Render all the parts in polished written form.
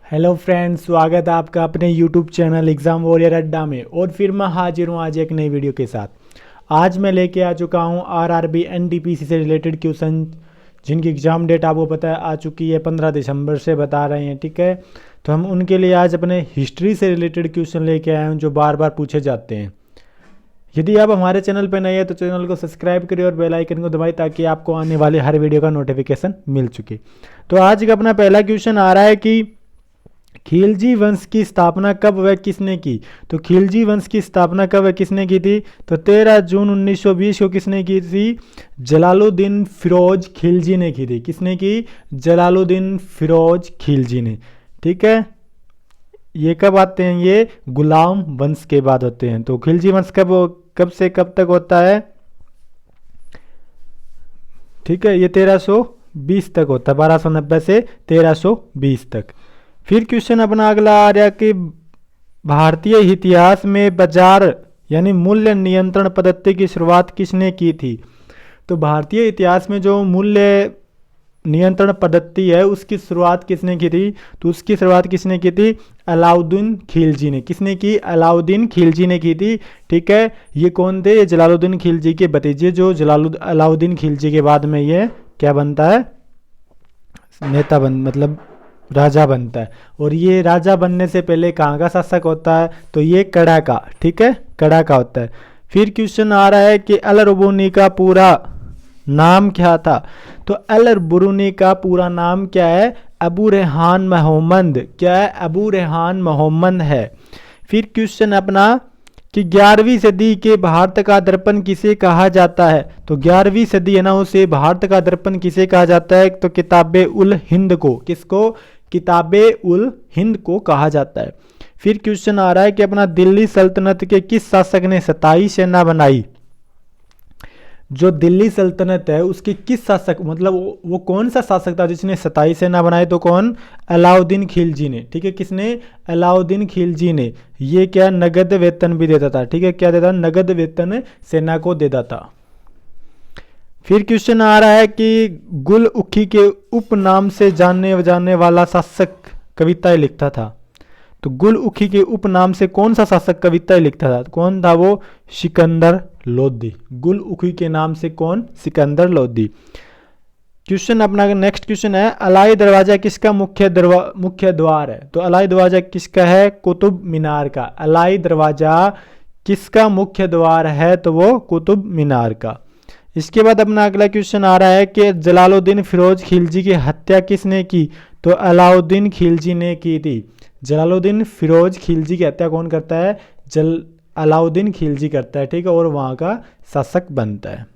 Hello friends, स्वागत है आपका अपने यूट्यूब चैनल एग्ज़ाम वॉरियर अड्डा में। और फिर मैं हाजिर हूँ आज एक नई वीडियो के साथ। आज मैं लेके आ चुका हूँ आरआरबी एनटीपीसी से रिलेटेड क्वेश्चन, जिनकी एग्ज़ाम डेट आपको पता है आ चुकी है 15 दिसंबर से बता रहे हैं। ठीक है, तो हम उनके लिए आज अपने हिस्ट्री से रिलेटेड क्वेश्चन लेके आए हैं जो बार बार पूछे जाते हैं। यदि आप हमारे चैनल पर नए हैं तो चैनल को सब्सक्राइब करिए और बेल आइकन को दबाएं ताकि आपको आने वाले हर वीडियो का नोटिफिकेशन मिल चुके। तो आज का अपना पहला क्वेश्चन आ रहा है कि खिलजी वंश की स्थापना कब व किसने की। तो खिलजी वंश की स्थापना कब व किसने की थी? तो 13 जून 1920 को किसने की थी? जलालुद्दीन फिरोज खिलजी ने की थी। किसने की? जलालुद्दीन फिरोज खिलजी ने। ठीक है, ये कब आते हैं? ये गुलाम वंश के बाद होते हैं। तो खिलजी वंश कब से कब तक होता है? ठीक है, ये 1320 तक होता है, 1290 से 1320 तक। फिर क्वेश्चन अपना अगला आ रहा कि भारतीय इतिहास में बाजार यानी मूल्य नियंत्रण पद्धति की शुरुआत किसने की थी? तो भारतीय इतिहास में जो मूल्य नियंत्रण पद्धति है उसकी शुरुआत किसने की थी? तो उसकी शुरुआत किसने की थी? अलाउद्दीन खिलजी ने। किसने की? अलाउद्दीन खिलजी ने की थी। ठीक है, ये कौन थे? ये जलालुद्दीन खिलजी के भतीजे, जो अलाउद्दीन खिलजी के बाद में ये क्या बनता है? मतलब राजा बनता है। और ये राजा बनने से पहले कहाँ का शासक होता है? तो ये कड़ा का। ठीक है, कड़ा का होता है। फिर क्वेश्चन आ रहा है कि अल रुबुनी का पूरा नाम क्या था? तो अल रुबुनी का पूरा नाम क्या है? अबू रेहान मोहम्मद। क्या है? अबू रेहान मोहम्मद है। फिर क्वेश्चन अपना कि 11वीं सदी के भारत का दर्पण किसे कहा जाता है? तो 11वीं सदी है ना, उसे भारत का दर्पण किसे कहा जाता है? तो किताबे उल हिंद को। किसको? किताबे उल हिंद को कहा जाता है। फिर क्वेश्चन आ रहा है कि अपना दिल्ली सल्तनत के किस शासक ने 27 सेना बनाई? जो दिल्ली सल्तनत है उसके किस शासक, मतलब वो कौन सा शासक था जिसने 27 सेना बनाई? तो कौन? अलाउद्दीन खिलजी ने। ठीक है, किसने? अलाउद्दीन खिलजी ने। ये क्या? नगद वेतन भी देता था। ठीक है, क्या देता? नगद वेतन सेना को देता था। फिर क्वेश्चन आ रहा है कि गुल उखी के उपनाम से जाने वाला शासक कविताएं लिखता था। तो गुल उखी के उपनाम से कौन सा शासक कविताएं लिखता था? कौन था वो? सिकंदर लोदी। गुल उखी के नाम से कौन? सिकंदर लोदी। क्वेश्चन अपना नेक्स्ट क्वेश्चन है, अलाई दरवाजा किसका मुख्य द्वार है? तो अलाई दरवाजा किसका है? कुतुब मीनार का। अलाई दरवाजा किसका मुख्य द्वार है? तो वो कुतुब मीनार का। इसके बाद अपना अगला क्वेश्चन आ रहा है कि जलालुद्दीन फिरोज खिलजी की हत्या किसने की? तो अलाउद्दीन खिलजी ने की थी। जलालुद्दीन फिरोज खिलजी की हत्या कौन करता है? अलाउद्दीन खिलजी करता है। ठीक है, और वहाँ का शासक बनता है।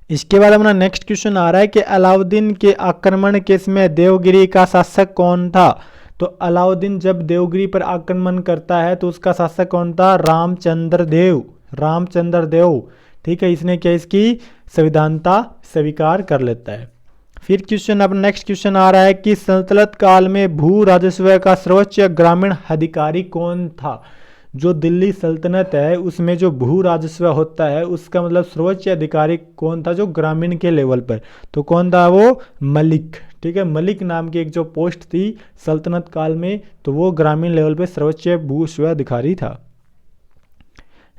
इसके बाद अपना नेक्स्ट क्वेश्चन आ रहा है कि अलाउद्दीन के आक्रमण के समय देवगिरी का शासक कौन था? तो अलाउद्दीन जब देवगिरी पर आक्रमण करता है तो उसका शासक कौन था? रामचंद्र देव। रामचंद्र देव। ठीक है, इसने क्या इसकी संविधानता स्वीकार कर लेता है। फिर क्वेश्चन अब नेक्स्ट क्वेश्चन आ रहा है कि सल्तनत काल में भू राजस्व का सर्वोच्च ग्रामीण अधिकारी कौन था? जो दिल्ली सल्तनत है उसमें जो भू राजस्व होता है उसका मतलब सर्वोच्च अधिकारी कौन था जो ग्रामीण के लेवल पर? तो कौन था वो? मलिक। ठीक है, मलिक नाम की एक जो पोस्ट थी सल्तनत काल में, तो वो ग्रामीण लेवल पर सर्वोच्च भू स्व अधिकारी था।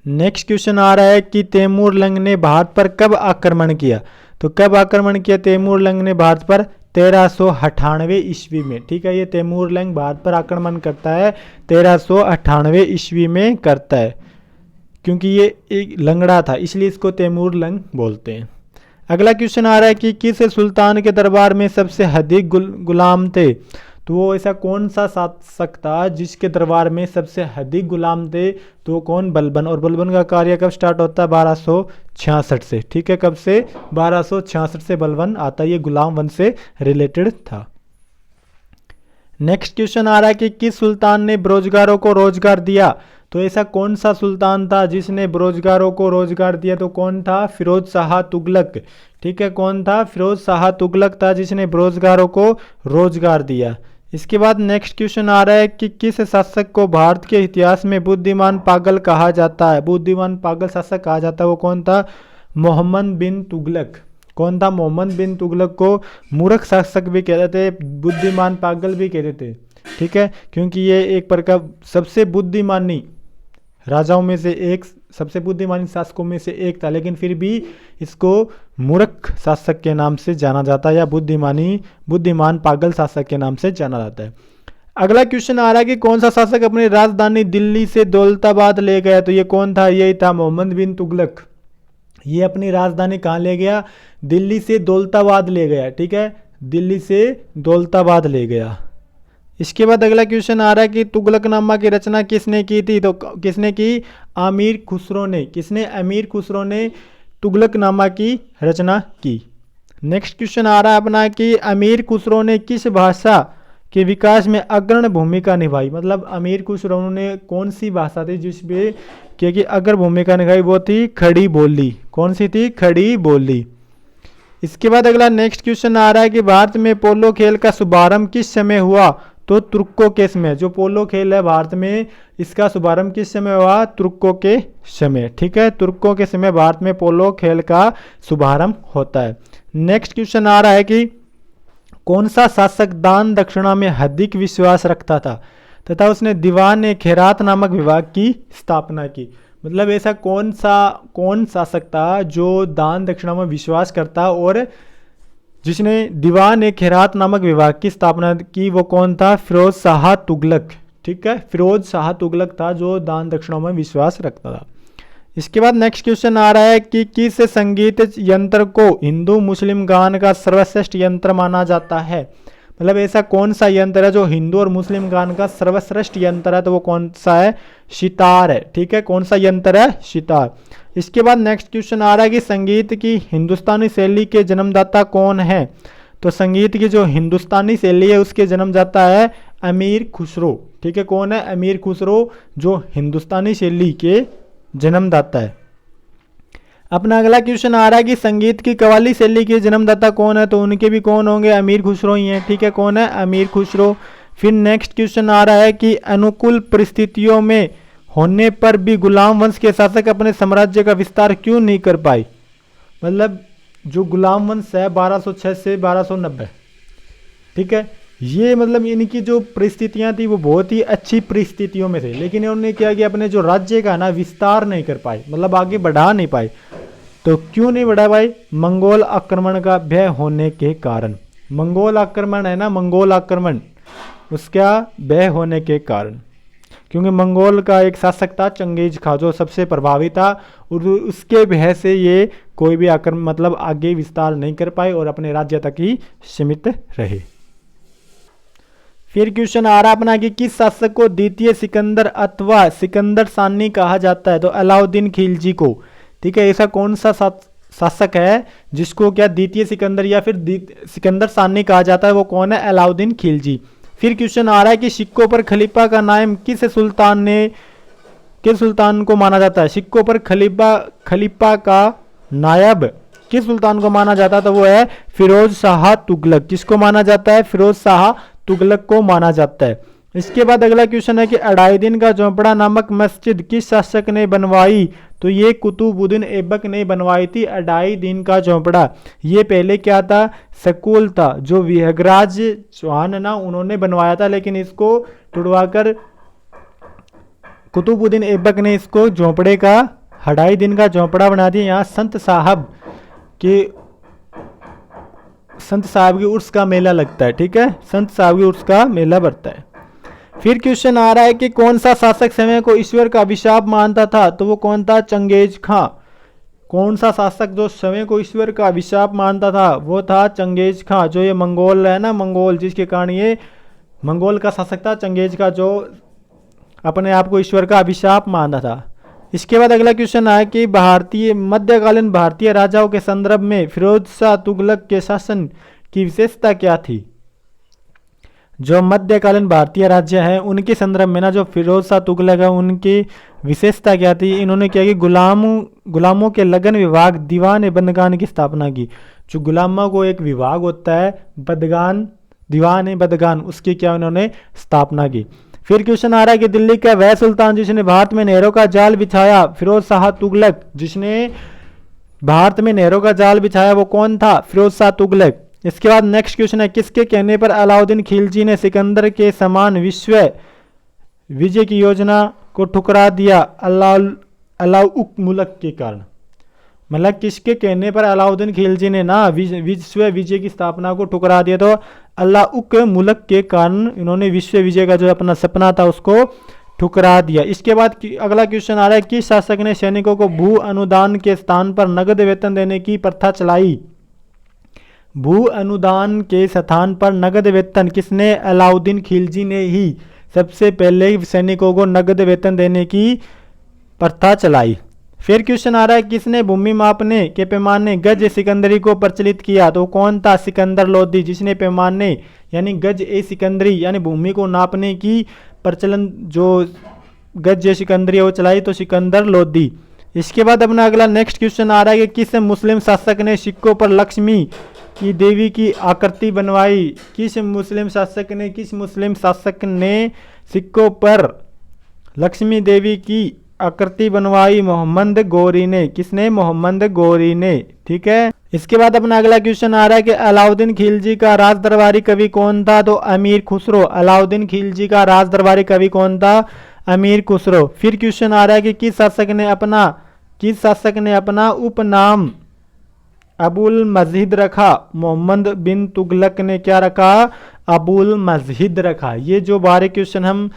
नेक्स्ट क्वेश्चन आ रहा है कि तैमूर लंग ने भारत पर कब आक्रमण किया? तो कब आक्रमण किया तैमूर लंग ने भारत पर? 1398 ईस्वी में। ठीक है, ये तैमूर लंग भारत पर आक्रमण करता है 1398 ईस्वी में करता है, क्योंकि ये एक लंगड़ा था इसलिए इसको तैमूर लंग बोलते हैं। अगला क्वेश्चन आ रहा है कि किस सुल्तान के दरबार में सबसे अधिक गुलाम थे? तो वो ऐसा कौन सा शासक था जिसके दरबार में सबसे अधिक गुलाम थे? तो कौन? बलबन। और बलबन का कार्य कब स्टार्ट होता है? 1266 से। ठीक है, कब से? 1266 से बलबन आता है। ये गुलाम वंश से रिलेटेड था। नेक्स्ट क्वेश्चन आ रहा है कि किस सुल्तान ने बेरोजगारों को रोजगार दिया? तो ऐसा कौन सा सुल्तान था जिसने बेरोजगारों को रोजगार दिया? तो कौन था? फिरोज शाह तुगलक। ठीक है, कौन था? फिरोज शाह तुगलक था जिसने बेरोजगारों को रोजगार दिया। इसके बाद नेक्स्ट क्वेश्चन आ रहा है कि किस शासक को भारत के इतिहास में बुद्धिमान पागल कहा जाता है? बुद्धिमान पागल शासक कहा जाता है, वो कौन था? मोहम्मद बिन तुगलक। कौन था? मोहम्मद बिन तुगलक को मूर्ख शासक भी कहते थे, बुद्धिमान पागल भी कहते थे, ठीक है, क्योंकि ये एक प्रकार सबसे बुद्धिमानी राजाओं में से एक, सबसे बुद्धिमानी शासकों में से एक था, लेकिन फिर भी इसको मूर्ख शासक के नाम से जाना जाता है या बुद्धिमान पागल शासक के नाम से जाना जाता है। अगला क्वेश्चन आ रहा है कि कौन सा शासक अपनी राजधानी दिल्ली से दौलताबाद ले गया? तो ये कौन था? यही था मोहम्मद बिन तुगलक। ये अपनी राजधानी कहाँ ले गया? दिल्ली से दौलताबाद ले गया, ठीक है, दिल्ली से दौलताबाद ले गया। इसके बाद अगला क्वेश्चन आ रहा है कि तुगलकनामा की रचना किसने की थी? तो किसने की? अमीर खुसरो ने। किसने? अमीर खुसरो ने तुगलकनामा की रचना की। नेक्स्ट क्वेश्चन आ रहा है अपना कि अमीर खुसरो ने किस भाषा के विकास में अग्रणी भूमिका निभाई? मतलब अमीर खुसरो ने कौन सी भाषा थी जिसमें क्योंकि अग्र भूमिका निभाई? वो थी खड़ी बोली। कौन सी थी? खड़ी बोली। इसके बाद अगला नेक्स्ट क्वेश्चन आ रहा है कि भारत में पोलो खेल का शुभारंभ किस समय हुआ? तो तुर्कों के समय। जो पोलो खेल है भारत में, इसका शुभारंभ किस समय हुआ? तुर्कों के समय, ठीक है, तुर्कों के समय भारत में पोलो खेल का शुभारंभ होता है। नेक्स्ट क्वेश्चन आ रहा है कि कौन सा शासक दान दक्षिणा में अधिक विश्वास रखता था तथा उसने दीवान खैरात नामक विभाग की स्थापना की? मतलब ऐसा कौन शासक था जो दान दक्षिणा में विश्वास करता और जिसने दीवान खैरात नामक विभाग की स्थापना की? वो कौन था? फिरोज शाह तुगलक, ठीक है, फिरोज शाह तुगलक था जो दान दक्षिणा में विश्वास रखता था। इसके बाद नेक्स्ट क्वेश्चन आ रहा है कि किस संगीत यंत्र को हिंदू मुस्लिम गान का सर्वश्रेष्ठ यंत्र माना जाता है? मतलब ऐसा कौन सा यंत्र है जो हिंदू और मुस्लिम गान का सर्वश्रेष्ठ यंत्र है? तो वो कौन सा है? सितार है, ठीक है, कौन सा यंत्र है? सितार। इसके बाद नेक्स्ट क्वेश्चन आ रहा है कि संगीत की हिंदुस्तानी शैली के जन्मदाता कौन है? तो संगीत की जो हिंदुस्तानी शैली है उसके जन्मदाता है अमीर खुसरो, ठीक है, कौन है? अमीर खुसरो जो हिंदुस्तानी शैली के जन्मदाता है। अपना अगला क्वेश्चन आ रहा है कि संगीत की कव्वाली शैली के जन्मदाता कौन है? तो उनके भी कौन होंगे? अमीर खुसरो ही हैं, ठीक है, कौन है? अमीर खुसरो। फिर नेक्स्ट क्वेश्चन आ रहा है कि अनुकूल परिस्थितियों में होने पर भी गुलाम वंश के शासक अपने साम्राज्य का विस्तार क्यों नहीं कर पाए? मतलब जो गुलाम वंश है 1206 से 1290, ठीक है, ये मतलब इनकी जो परिस्थितियां थी वो बहुत ही अच्छी परिस्थितियों में थे, लेकिन इन्होंने क्या किया? अपने जो राज्य का ना विस्तार नहीं कर पाए, मतलब आगे बढ़ा नहीं पाए। तो क्यों नहीं बढ़ा पाए? मंगोल आक्रमण का भय होने के कारण। मंगोल आक्रमण है ना, मंगोल आक्रमण, उसका भय होने के कारण, क्योंकि मंगोल का एक शासक था चंगेज खां जो सबसे प्रभावी था और उसके भय से ये कोई भी आक्रमण मतलब आगे विस्तार नहीं कर पाए और अपने राज्य तक ही सीमित रहे। फिर क्वेश्चन आ रहा अपना कि किस शासक को द्वितीय सिकंदर अथवा सिकंदर सानी कहा जाता है? तो अलाउद्दीन खिलजी को, ठीक है, ऐसा कौन सा शासक है जिसको क्या द्वितीय सिकंदर या फिर सिकंदर सानी कहा जाता है? वो कौन है? अलाउद्दीन खिलजी। फिर क्वेश्चन आ रहा है कि सिक्कों पर खलीफा का नाम किस सुल्तान को माना जाता है? सिक्कों पर खलीफा का नायब किस सुल्तान को माना जाता है? तो वो है फिरोज शाह तुगलक। किसको माना जाता है? फिरोज शाह तुगलक को माना जाता है। इसके बाद अगला क्वेश्चन है कि अढ़ाई दिन का झोंपड़ा नामक मस्जिद किस शासक ने बनवाई? तो ये कुतुबुद्दीन ऐबक ने बनवाई थी अढ़ाई दिन का झोंपड़ा। ये पहले क्या था? स्कूल था जो विहगराज चौहान ना उन्होंने बनवाया था, लेकिन इसको तुड़वाकर कुतुबुद्दीन ऐबक ने इसको झोंपड़े का अढ़ाई दिन का झोंपड़ा बना दिया। यहाँ संत साहब की उर्स का मेला लगता है, ठीक है, संत साहब की उर्स का मेला बढ़ता है। फिर क्वेश्चन आ रहा है कि कौन सा शासक समय को ईश्वर का अभिशाप मानता था? तो वो कौन था? चंगेज खां। कौन सा शासक जो समय को ईश्वर का अभिशाप मानता था? वो था चंगेज खां। जो ये मंगोल है ना, मंगोल, जिसके कारण ये मंगोल का शासक था चंगेज खां जो अपने आप को ईश्वर का अभिशाप मानता था। इसके बाद अगला क्वेश्चन है कि मध्यकालीन भारतीय राजाओं के संदर्भ में फिरोज शाह तुगलक के शासन की विशेषता क्या थी? जो मध्यकालीन भारतीय राज्य हैं उनके संदर्भ में ना जो फिरोज शाह तुगलक है उनकी विशेषता क्या थी? इन्होंने क्या कि गुलामों के लगन विभाग दीवान बदगान की स्थापना की। जो गुलामों को एक विभाग होता है बदगान, दीवान बदगान, उसकी क्या उन्होंने स्थापना की। फिर क्वेश्चन आ रहा है कि दिल्ली का वह सुल्तान जिसने भारत में नहरों का जाल बिछाया? फिरोज शाह तुगलक। जिसने भारत में नहरों का जाल बिछाया वो कौन था? फिरोज शाह तुगलक। इसके बाद नेक्स्ट क्वेश्चन है, किसके कहने पर अलाउद्दीन खिलजी ने सिकंदर के समान विश्व विजय की योजना को ठुकरा दिया? अलाउक मुल्क के कारण। मतलब किसके कहने पर अलाउद्दीन खिलजी ने ना विश्व विजय की स्थापना को ठुकरा दिया? तो अलाउक मुल्क के कारण इन्होंने विश्व विजय का जो अपना सपना था उसको ठुकरा दिया। इसके बाद अगला क्वेश्चन आ रहा है, किस शासक ने सैनिकों को भू अनुदान के स्थान पर नगद वेतन देने की प्रथा चलाई? भू अनुदान के स्थान पर नगद वेतन किसने? अलाउद्दीन खिलजी ने ही सबसे पहले सैनिकों को नगद वेतन देने की प्रथा चलाई। फिर क्वेश्चन आ रहा है, किसने भूमि मापने के पैमाने गज सिकंदरी को प्रचलित किया? तो कौन था? सिकंदर लोदी, जिसने पैमाने यानी गज ए सिकंदरी यानी भूमि को नापने की प्रचलन जो गज ए सिकंदरी है वो चलाई, तो सिकंदर लोदी। इसके बाद अपना अगला नेक्स्ट क्वेश्चन आ रहा है कि किस मुस्लिम शासक ने सिक्कों पर लक्ष्मी की देवी की आकृति बनवाई? किस मुस्लिम शासक ने सिक्कों पर लक्ष्मी देवी की आकृति बनवाई? मोहम्मद गौरी ने। किसने? मोहम्मद गौरी ने। ठीक है। इसके बाद अपना अगला क्वेश्चन आ रहा है कि अलाउद्दीन खिलजी का राज दरबारी कवि कौन था? तो अमीर खुसरो। अलाउद्दीन खिलजी का राज दरबारी कवि कौन था? अमीर खुसरो। फिर क्वेश्चन आ रहा है कि किस शासक ने अपना उपनाम अबुल मजीद रखा? मोहम्मद बिन तुगलक ने क्या रखा? अबुल मजीद रखा। ये जो 12 क्वेश्चन हम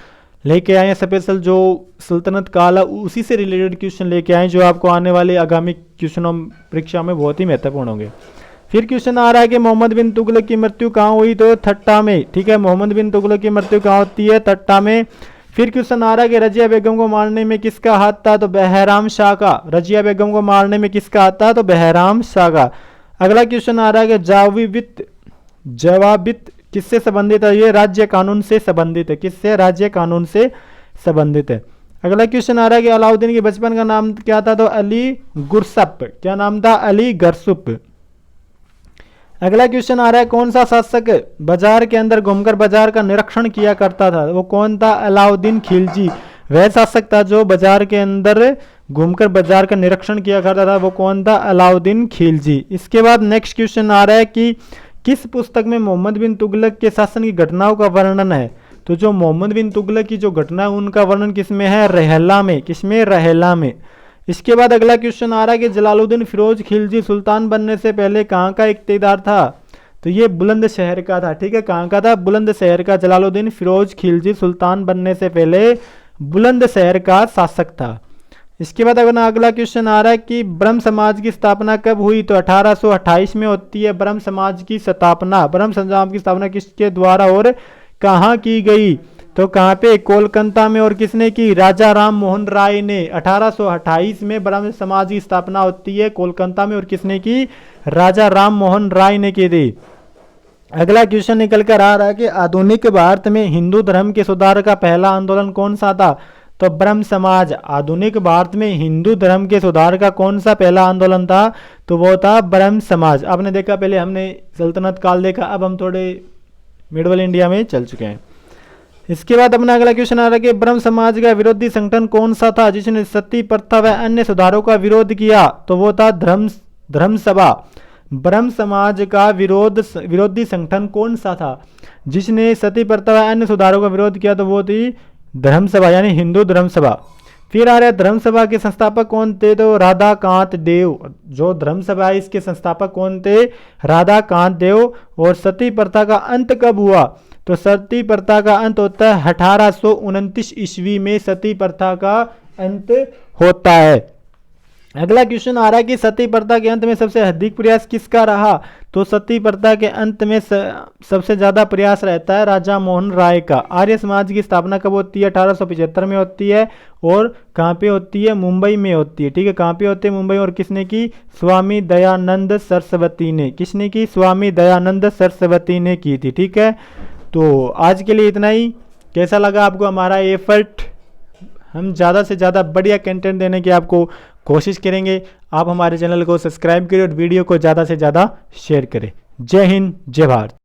लेके आए हैं स्पेशल जो सल्तनत काल है उसी से रिलेटेड क्वेश्चन लेके आए जो आपको आने वाले आगामी क्वेश्चनों परीक्षा में बहुत ही महत्वपूर्ण होंगे। फिर क्वेश्चन आ रहा है कि मोहम्मद बिन तुगलक की मृत्यु कहाँ हुई? तो ठट्टा में। ठीक है, मोहम्मद बिन तुगलक की मृत्यु कहाँ होती है? ठट्टा में। फिर क्वेश्चन आ रहा है कि रजिया बेगम को मारने में किसका हाथ था? तो बहराम शाह का। रजिया बेगम को मारने में किसका हाथ था? तो बहराम शाह का। अगला क्वेश्चन आ रहा है कि जवाबित किससे संबंधित है? ये राज्य कानून से संबंधित है। किससे? राज्य कानून से संबंधित है। अगला क्वेश्चन आ रहा है कि अलाउद्दीन के बचपन का नाम क्या था? तो अली गुरसप। क्या नाम था? अली गुरसप। अगला क्वेश्चन आ रहा है, कौन सा शासक बाजार के अंदर घूमकर बाजार का निरीक्षण किया करता था? वो कौन था? अलाउद्दीन खिलजी। वह शासक था जो बाजार के अंदर घूमकर बाजार का निरीक्षण किया करता था। वो कौन था? अलाउद्दीन खिलजी। इसके बाद नेक्स्ट क्वेश्चन आ रहा है कि किस पुस्तक में मोहम्मद बिन तुगलक के शासन की घटनाओं का वर्णन है? तो जो मोहम्मद बिन तुगलक की जो घटना है उनका वर्णन किसमें है? रहला में। किसमें? रहला में। इसके बाद अगला क्वेश्चन आ रहा है कि जलालुद्दीन फिरोज खिलजी सुल्तान बनने से पहले कहाँ का इख्तियार था? तो ये बुलंदशहर का था। ठीक है, कहाँ का था? बुलंदशहर का। जलालुद्दीन फिरोज खिलजी सुल्तान बनने से पहले बुलंदशहर का शासक था। इसके बाद अगला क्वेश्चन आ रहा है कि ब्रह्म समाज की स्थापना कब हुई? तो 1828 में होती है ब्रह्म समाज की स्थापना। ब्रह्म समाज की स्थापना किसके द्वारा और कहाँ की गई? तो कहाँ पे? कोलकाता में। और किसने की? राजा राम मोहन राय ने। 1828 में ब्रह्म समाज की स्थापना होती है कोलकाता में। और किसने की? राजा राम मोहन राय ने की थी। अगला क्वेश्चन निकल कर आ रहा है कि आधुनिक भारत में हिंदू धर्म के सुधार का पहला आंदोलन कौन सा था? तो ब्रह्म समाज। आधुनिक भारत में हिंदू धर्म के सुधार का कौन सा पहला आंदोलन था? तो वो था ब्रह्म समाज। आपने देखा, पहले हमने सल्तनत काल देखा, अब हम थोड़े मिडल इंडिया में चल चुके हैं। इसके बाद अपना अगला क्वेश्चन आ रहा है कि ब्रह्म समाज का विरोधी संगठन कौन सा था जिसने सती प्रथा व अन्य सुधारों का विरोध किया? तो वो था धर्म सभा। ब्रह्म समाज का विरोधी संगठन कौन सा था जिसने सती प्रथा व अन्य सुधारों का विरोध किया? तो वो थी धर्म सभा यानी हिंदू धर्म सभा। फिर आ रहा है धर्म सभा के संस्थापक कौन थे? तो राधाकांत देव। जो धर्म सभा है इसके संस्थापक कौन थे? राधाकांत देव। और सती प्रथा का अंत कब हुआ? तो सती प्रथा का अंत होता है 1829 ईस्वी में सती प्रथा का अंत होता है। अगला क्वेश्चन आ रहा है कि सती प्रथा के अंत में सबसे अधिक प्रयास किसका रहा? तो सती प्रथा के अंत में सबसे ज्यादा प्रयास रहता है राजा मोहन राय का। आर्य समाज की स्थापना कब होती है? 1875 में होती है। और कहाँ पे होती है? मुंबई में होती है। ठीक है, कहाँ पे होती है? मुंबई। और किसने की? स्वामी दयानंद सरस्वती ने। किसने की? स्वामी दयानंद सरस्वती ने की थी। ठीक है, तो आज के लिए इतना ही। कैसा लगा आपको हमारा एफर्ट? हम ज़्यादा से ज़्यादा बढ़िया कंटेंट देने की आपको कोशिश करेंगे। आप हमारे चैनल को सब्सक्राइब करें और वीडियो को ज़्यादा से ज़्यादा शेयर करें। जय हिंद, जय भारत।